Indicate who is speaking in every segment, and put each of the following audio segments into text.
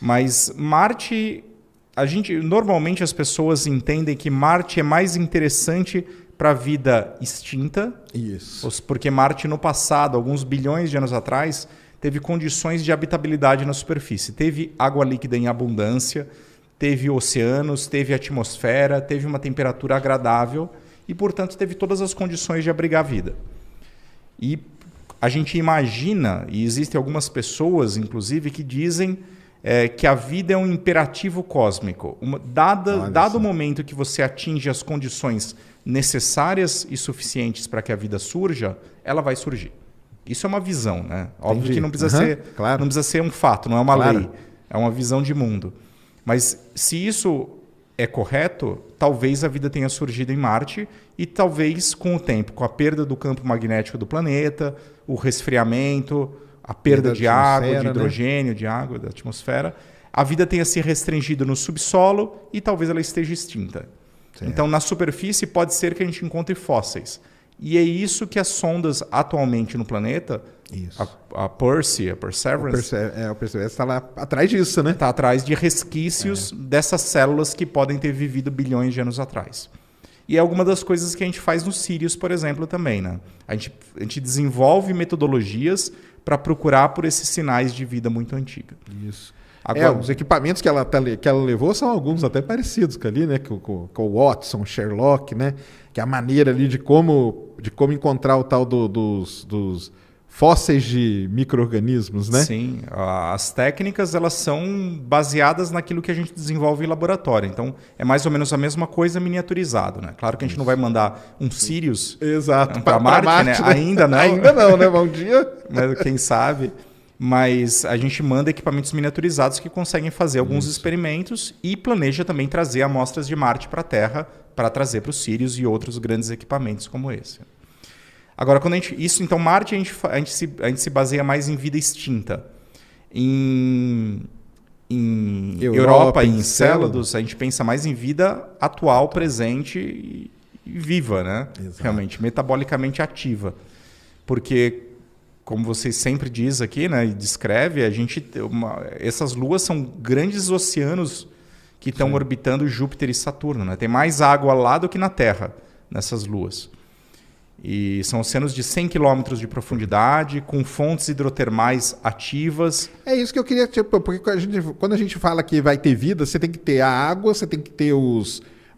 Speaker 1: Mas Marte, normalmente as pessoas entendem que Marte é mais interessante para a vida extinta.
Speaker 2: Isso.
Speaker 1: Porque Marte no passado, alguns bilhões de anos atrás, teve condições de habitabilidade na superfície. Teve água líquida em abundância, teve oceanos, teve atmosfera, teve uma temperatura agradável e, portanto, teve todas as condições de abrigar a vida. E a gente imagina, e existem algumas pessoas, inclusive, que dizem que a vida é um imperativo cósmico. Dado o momento que você atinge as condições necessárias e suficientes para que a vida surja, ela vai surgir. Isso é uma visão, né? Óbvio
Speaker 2: Entendi.
Speaker 1: que não precisa ser um fato, não é uma lei. É uma visão de mundo. Mas se isso é correto, talvez a vida tenha surgido em Marte e talvez com o tempo, com a perda do campo magnético do planeta, o resfriamento, a perda de água, de hidrogênio, de água, da atmosfera, a vida tenha se restringido no subsolo e talvez ela esteja extinta. Certo. Então, na superfície, pode ser que a gente encontre fósseis. E é isso que as sondas atualmente no planeta, a Perseverance...
Speaker 2: O Perseverance está lá atrás disso, né?
Speaker 1: Está atrás de resquícios dessas células que podem ter vivido bilhões de anos atrás. E é alguma das coisas que a gente faz no Sirius, por exemplo, também, né? A gente desenvolve metodologias para procurar por esses sinais de vida muito antiga.
Speaker 2: Isso.
Speaker 1: Agora,
Speaker 2: os equipamentos que ela levou são alguns até parecidos com ali, né? Com o Watson, Sherlock, né? Que é a maneira ali de como encontrar o tal dos fósseis de micro-organismos, né?
Speaker 1: Sim, as técnicas elas são baseadas naquilo que a gente desenvolve em laboratório. Então, é mais ou menos a mesma coisa miniaturizado, né? Claro que a gente não vai mandar um Sirius para Marte, né? Ainda não.
Speaker 2: Ainda não, né? Um dia.
Speaker 1: Mas quem sabe... Mas a gente manda equipamentos miniaturizados que conseguem fazer alguns experimentos e planeja também trazer amostras de Marte para a Terra para trazer para o Sirius e outros grandes equipamentos como esse. Agora, então Marte a gente se baseia mais em vida extinta. Em Europa e em Célados, a gente pensa mais em vida atual, presente e viva, né?
Speaker 2: Exato.
Speaker 1: Realmente, metabolicamente ativa. Porque... Como vocês sempre diz aqui, né, e descreve, essas luas são grandes oceanos que estão orbitando Júpiter e Saturno, né? Tem mais água lá do que na Terra, nessas luas. E são oceanos de 100 quilômetros de profundidade, com fontes hidrotermais ativas.
Speaker 2: É isso que eu queria... Porque quando a gente fala que vai ter vida, você tem que ter a água, você tem que ter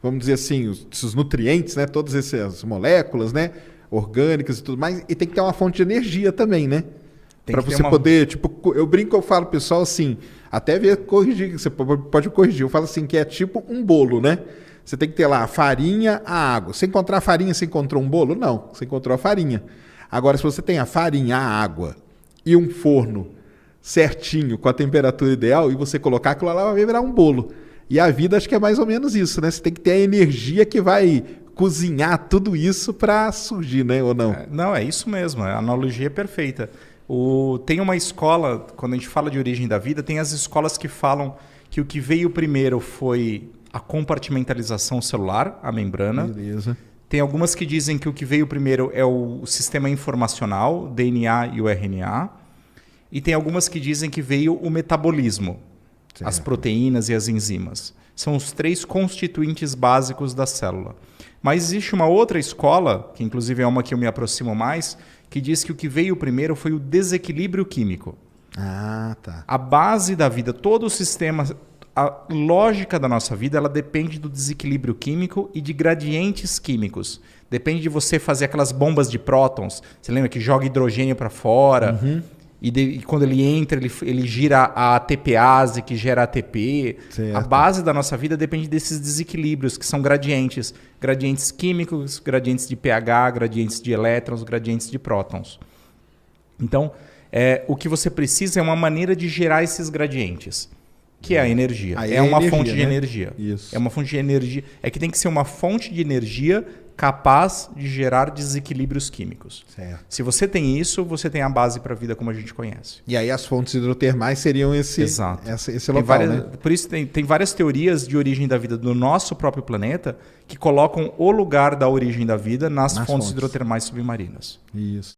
Speaker 2: vamos dizer assim, os nutrientes, né? Todas essas moléculas, né? Orgânicas e tudo mais, e tem que ter uma fonte de energia também, né? Para você poder, eu brinco, eu falo pessoal assim, até ver corrigir, você pode corrigir, eu falo assim que é tipo um bolo, né? Você tem que ter lá a farinha, a água. Você encontrar a farinha, você encontrou um bolo? Não, você encontrou a farinha. Agora, se você tem a farinha, a água e um forno certinho, com a temperatura ideal, e você colocar aquilo lá, vai virar um bolo. E a vida, acho que é mais ou menos isso, né? Você tem que ter a energia que vai cozinhar tudo isso para surgir, né? Ou não?
Speaker 1: Não, é isso mesmo. A analogia é perfeita. Tem uma escola, quando a gente fala de origem da vida, tem as escolas que falam que o que veio primeiro foi a compartimentalização celular, a membrana.
Speaker 2: Beleza.
Speaker 1: Tem algumas que dizem que o que veio primeiro é o sistema informacional, o DNA e o RNA. E tem algumas que dizem que veio o metabolismo, certo. As proteínas e as enzimas. São os 3 constituintes básicos da célula. Mas existe uma outra escola, que inclusive é uma que eu me aproximo mais, que diz que o que veio primeiro foi o desequilíbrio químico.
Speaker 2: Ah, tá.
Speaker 1: A base da vida, todo o sistema, a lógica da nossa vida, ela depende do desequilíbrio químico e de gradientes químicos. Depende de você fazer aquelas bombas de prótons. Você lembra que joga hidrogênio para fora?
Speaker 2: Uhum.
Speaker 1: E quando ele entra, ele gira a ATPase, que gera ATP.
Speaker 2: Certo.
Speaker 1: A base da nossa vida depende desses desequilíbrios, que são gradientes. Gradientes químicos, gradientes de pH, gradientes de elétrons, gradientes de prótons. Então, o que você precisa é uma maneira de gerar esses gradientes, que é a energia. Uma fonte de energia.
Speaker 2: Isso.
Speaker 1: É uma fonte de energia. É que tem que ser uma fonte de energia capaz de gerar desequilíbrios químicos.
Speaker 2: Certo.
Speaker 1: Se você tem isso, você tem a base para a vida como a gente conhece.
Speaker 2: E aí as fontes hidrotermais seriam esse local, né?
Speaker 1: Por isso tem várias teorias de origem da vida do nosso próprio planeta que colocam o lugar da origem da vida nas fontes hidrotermais submarinas.
Speaker 2: Isso.